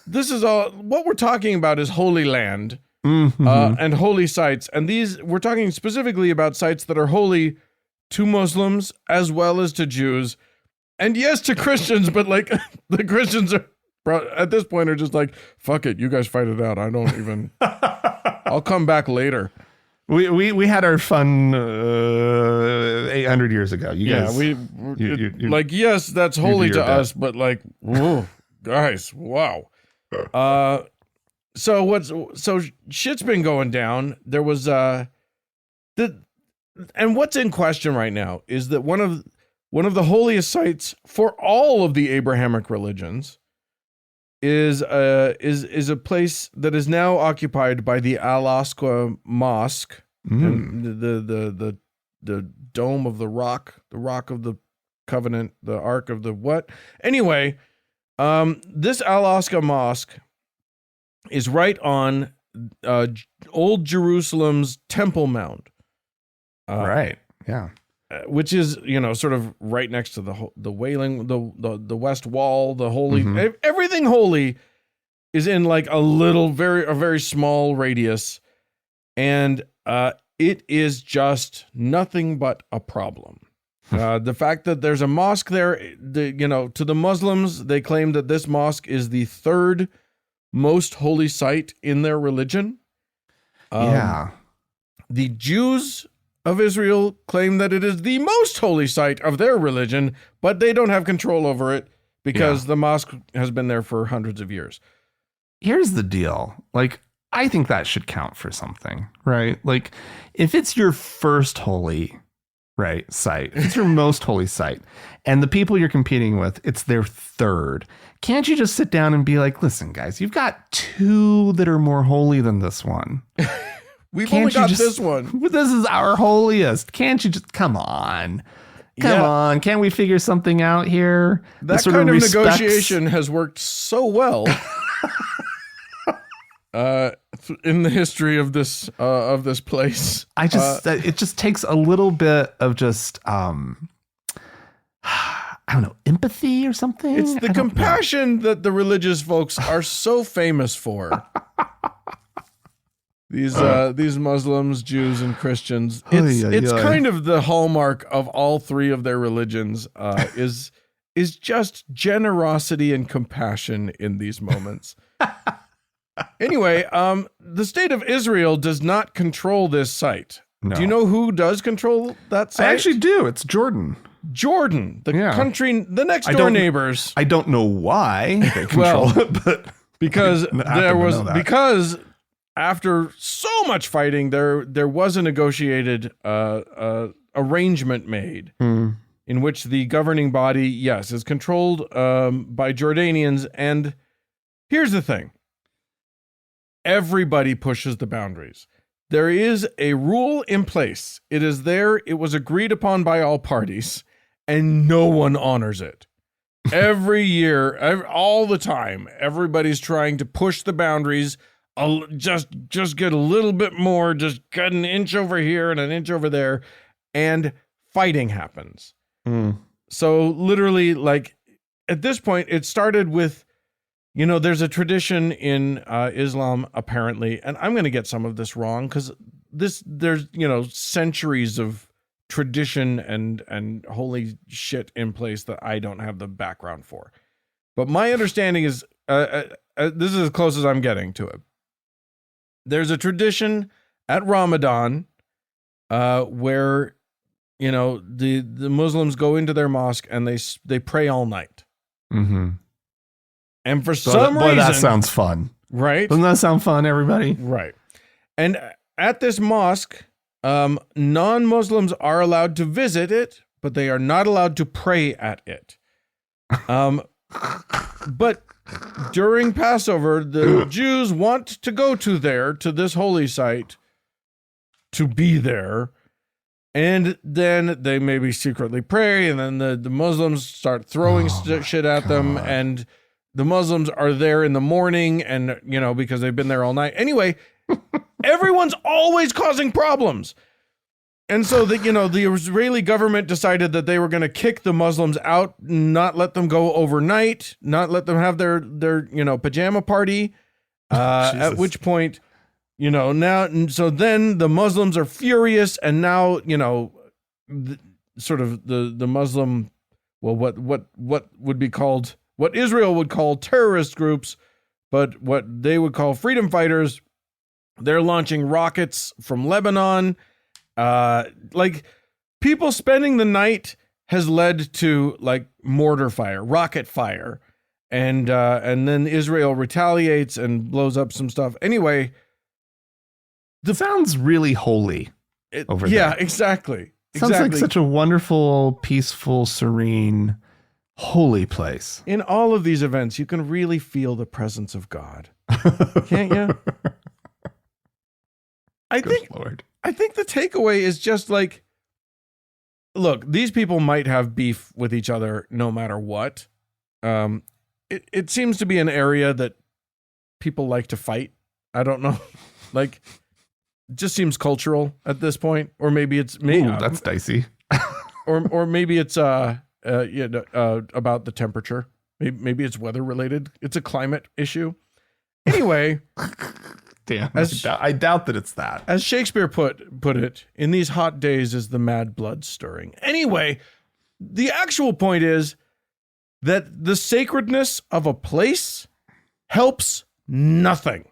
This is all what we're talking about is Holy Land. And holy sites. And these, we're talking specifically about sites that are holy to Muslims as well as to Jews. And yes, to Christians, but like the Christians are at this point are just like, fuck it, you guys fight it out. I don't even, I'll come back later. We had our fun 800 years ago. You guys, like, yes, that's holy to us, but like, whoa, guys, wow. So shit's been going down. There was and what's in question right now is that one of the holiest sites for all of the Abrahamic religions is a place that is now occupied by the Al-Aqsa Mosque, and the dome of the rock of the covenant, the ark of the what? Anyway, this Al-Aqsa Mosque is right on old Jerusalem's Temple Mount. Right. Yeah. Which is, sort of right next to the Wailing, the West Wall, the holy, everything holy is in like a very small radius. And it is just nothing but a problem. The fact that there's a mosque there, to the Muslims, they claim that this mosque is the third most holy site in their religion. The Jews of Israel claim that it is the most holy site of their religion, but they don't have control over it because the mosque has been there for hundreds of years. Here's the deal. Like, I think that should count for something, right? Like, if it's your first holy site, if it's your most holy site, and the people you're competing with, it's their third, can't you just sit down and be like, listen, guys, you've got two that are more holy than this one. We've only got this one. This is our holiest. Can't you just, come on. Come on. Can't we figure something out here? That kind of negotiation has worked so well in the history of this place. It just takes a little bit of just, I don't know, empathy or something. It's the compassion that the religious folks are so famous for. These Muslims, Jews, and Christians. It's kind of the hallmark of all three of their religions. Is just generosity and compassion in these moments. Anyway, the state of Israel does not control this site. No. Do you know who does control that site? I actually do. It's Jordan. Jordan, the country, the next door neighbors. I don't know why they control it, but because because after so much fighting, there was a negotiated arrangement made in which the governing body, is controlled by Jordanians. And here's the thing. Everybody pushes the boundaries. There is a rule in place. It is there. It was agreed upon by all parties, and no one honors it. Every year, all the time, everybody's trying to push the boundaries. Just get a little bit more. Just get an inch over here and an inch over there, and fighting happens. So literally, like at this point, it started with. There's a tradition in Islam, apparently, and I'm going to get some of this wrong because there's centuries of tradition and holy shit in place that I don't have the background for. But my understanding is, this is as close as I'm getting to it. There's a tradition at Ramadan where the Muslims go into their mosque and they pray all night. Mm-hmm. And for some reason, that sounds fun, right? Doesn't that sound fun, everybody? Right. And at this mosque, non-Muslims are allowed to visit it, but they are not allowed to pray at it. But during Passover, the Jews want to go to this holy site, to be there. And then they maybe secretly pray, and then the Muslims start throwing shit at them, and the Muslims are there in the morning, and because they've been there all night. Anyway, everyone's always causing problems. And so the Israeli government decided that they were going to kick the Muslims out, not let them go overnight, not let them have their pajama party. At which point, so then the Muslims are furious, and now the Muslim, well, what would be called, what Israel would call terrorist groups, but what they would call freedom fighters, they're launching rockets from Lebanon. People spending the night has led to mortar fire, rocket fire, and then Israel retaliates and blows up some stuff. Anyway, sounds really holy over there. Yeah, exactly. Sounds like such a wonderful, peaceful, serene, holy place. In all of these events, you can really feel the presence of God, can't you? I think the takeaway is just look, these people might have beef with each other no matter what. It seems to be an area that people like to fight. I don't know. It just seems cultural at this point, or maybe it's that's dicey. or maybe it's about the temperature. Maybe it's weather related. It's a climate issue. Anyway, damn, I doubt that it's that. As Shakespeare put it, in these hot days is the mad blood stirring. Anyway, the actual point is that the sacredness of a place helps nothing.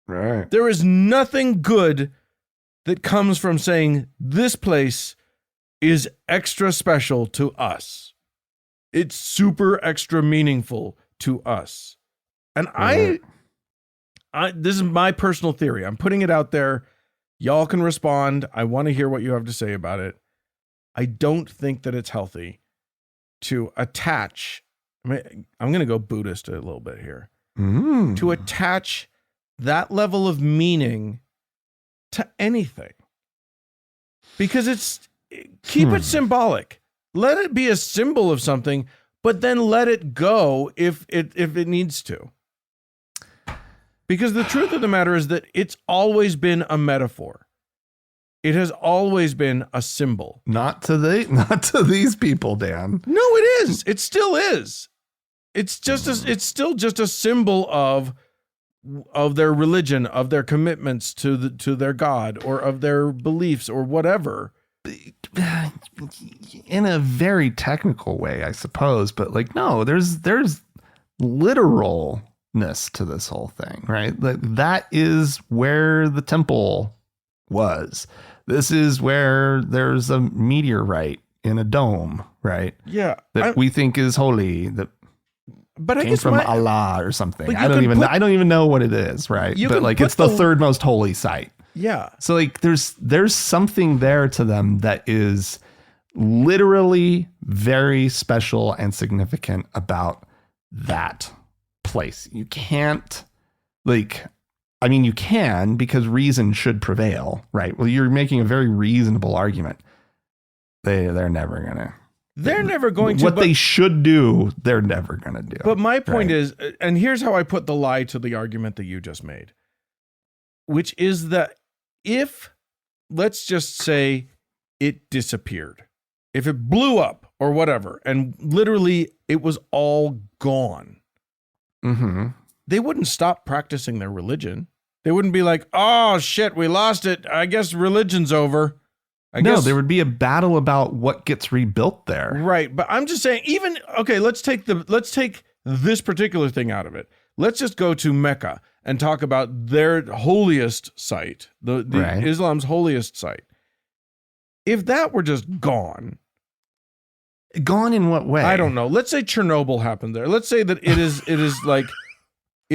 Right. There is nothing good that comes from saying this place is extra special to us. It's super extra meaningful to us. And I this is my personal theory. I'm putting it out there. Y'all can respond. I want to hear what you have to say about it. I don't think that it's healthy to attach. I'm going to go Buddhist a little bit here. To attach that level of meaning to anything. Because keep it symbolic. Let it be a symbol of something, but then let it go if it needs to. Because the truth of the matter is that it's always been a metaphor. It has always been a symbol. Not to these people, Dan. No, it is. It still is. It's still just a symbol of their religion, of their commitments to their God, or of their beliefs, or whatever. In a very technical way, I suppose, but no, there's literalness to this whole thing, right? That is where the temple was. This is where there's a meteorite in a dome, right? Yeah, that we think is holy. But came from Allah or something. I don't even know what it is, right? But it's the third most holy site. Yeah. So there's something there to them that is literally very special and significant about that place. You can't you can, because reason should prevail, right? Well, you're making a very reasonable argument. They're never going to. What they should do, they're never going to do. But my point is, and here's how I put the lie to the argument that you just made, which is that if, let's just say, it disappeared, if it blew up or whatever, and literally it was all gone, they wouldn't stop practicing their religion. They wouldn't be like, oh shit, we lost it. I guess religion's over. I guess there would be a battle about what gets rebuilt there. Right. But I'm just saying, let's take this particular thing out of it. Let's just go to Mecca and talk about their holiest site, the Islam's holiest site. if that were just gone. Gone in what way? I don't know. Let's say Chernobyl happened there. Let's say that it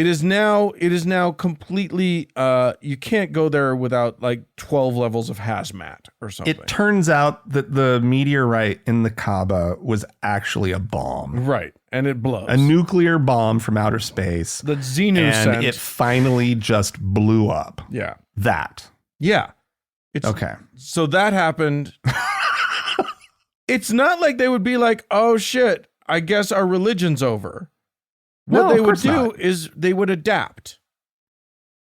is now completely you can't go there without like 12 levels of hazmat or something. It turns out that the meteorite in the Kaaba was actually a bomb. Right. And it blows. A nuclear bomb from outer space. The Xenu and sent. it finally just blew up. Yeah. That. Yeah. It's, okay. So that happened. It's not like they would be like, oh shit, I guess our religion's over. What they would do is they would adapt.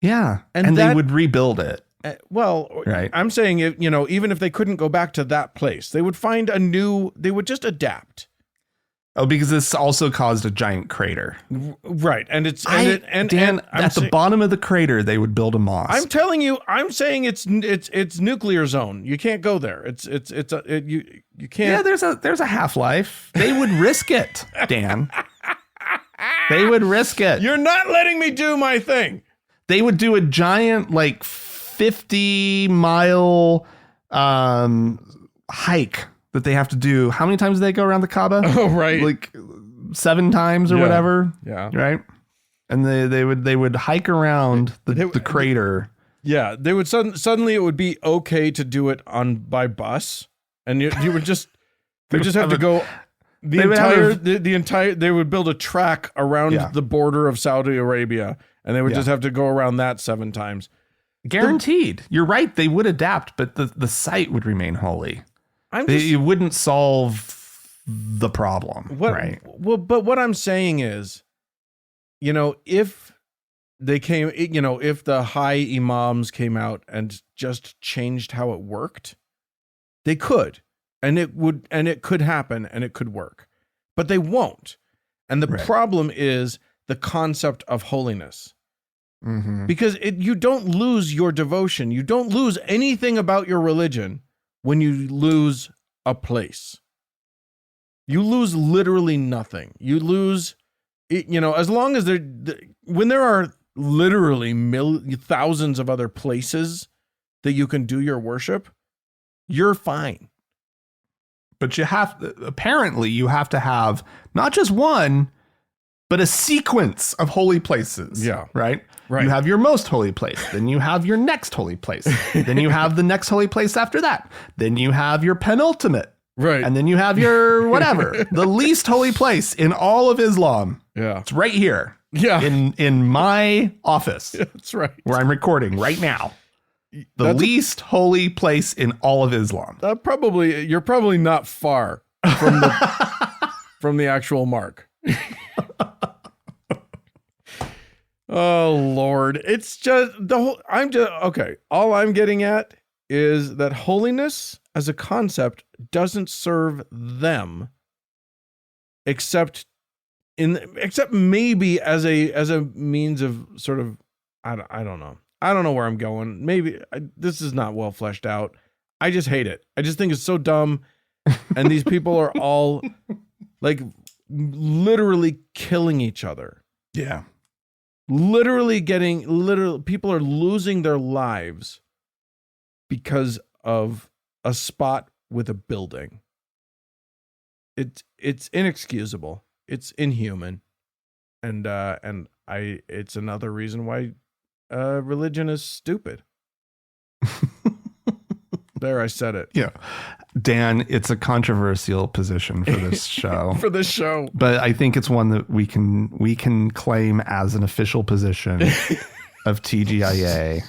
Yeah. And they would rebuild it. Right. I'm saying, even if they couldn't go back to that place, they would find they would just adapt. Oh, because this also caused a giant crater. Right. And at the bottom of the crater, they would build a mosque. I'm telling you, I'm saying it's nuclear zone. You can't go there. You can't. Yeah, there's a half-life. They would risk it, Dan. They would risk it. You're not letting me do my thing. They would do a giant, like, 50-mile hike that they have to do. How many times do they go around the Kaaba? Oh, right. Like 7 times or whatever. Yeah. Right. And they would hike around the crater. Yeah. They would suddenly it would be okay to do it by bus. And you would just have to go they would build a track around the border of Saudi Arabia, and they would just have to go around that 7 times. Guaranteed. You're right. They would adapt, but the site would remain holy. It wouldn't solve the problem. Right. Well, but what I'm saying is, if they came, if the high imams came out and just changed how it worked, they could. And it could happen and it could work, but they won't. And the problem is the concept of holiness, because you don't lose your devotion. You don't lose anything about your religion when you lose a place. You lose literally nothing. You lose, as long as when there are literally thousands of other places that you can do your worship, you're fine. But you have to have not just one, but a sequence of holy places. Yeah. Right? You have your most holy place. Then you have your next holy place. Then you have the next holy place after that. Then you have your penultimate. Right. And then you have your whatever, the least holy place in all of Islam. Yeah. It's right here. Yeah. In my office. That's right. Where I'm recording right now. The least holy place in all of Islam. You're probably not far from from the actual mark. Oh Lord, it's just okay. All I'm getting at is that holiness as a concept doesn't serve them, except maybe as a means of sort of I don't know. I don't know where I'm going. Maybe this is not well fleshed out. I just hate it. I just think it's so dumb. And these people are all like literally killing each other. Yeah. People are losing their lives because of a spot with a building. It's inexcusable. It's inhuman. And it's another reason why religion is stupid. There, I said it. Yeah. Dan, it's a controversial position for this show. But I think it's one that we can claim as an official position of TGIA.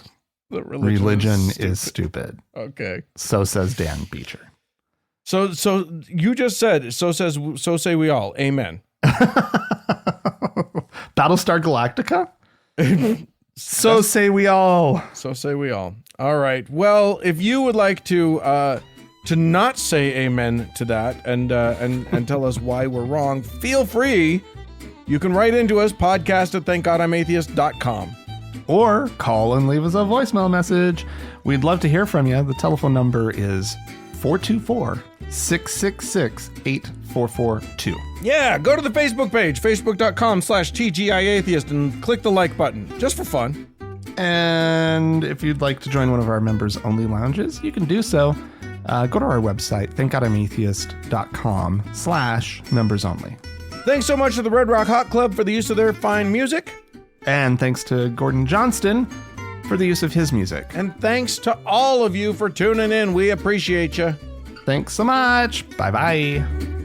The religion is stupid. Okay. So says Dan Beecher. So you just said, so say we all. Amen. Battlestar Galactica? So say we all. So say we all. All right. Well, if you would like to not say amen to that and tell us why we're wrong, feel free. You can write into us, podcast@thankgodimatheist.com. Or call and leave us a voicemail message. We'd love to hear from you. The telephone number is 424-666-8442. Yeah, go to the Facebook page, facebook.com/TGIAtheist, and click the like button, just for fun. And if you'd like to join one of our members-only lounges, you can do so go to our website, thankgodimatheist.com/members only. Thanks so much to the Red Rock Hot Club for the use of their fine music. And thanks to Gordon Johnston for the use of his music. And thanks to all of you for tuning in. We appreciate you. Thanks so much. Bye-bye.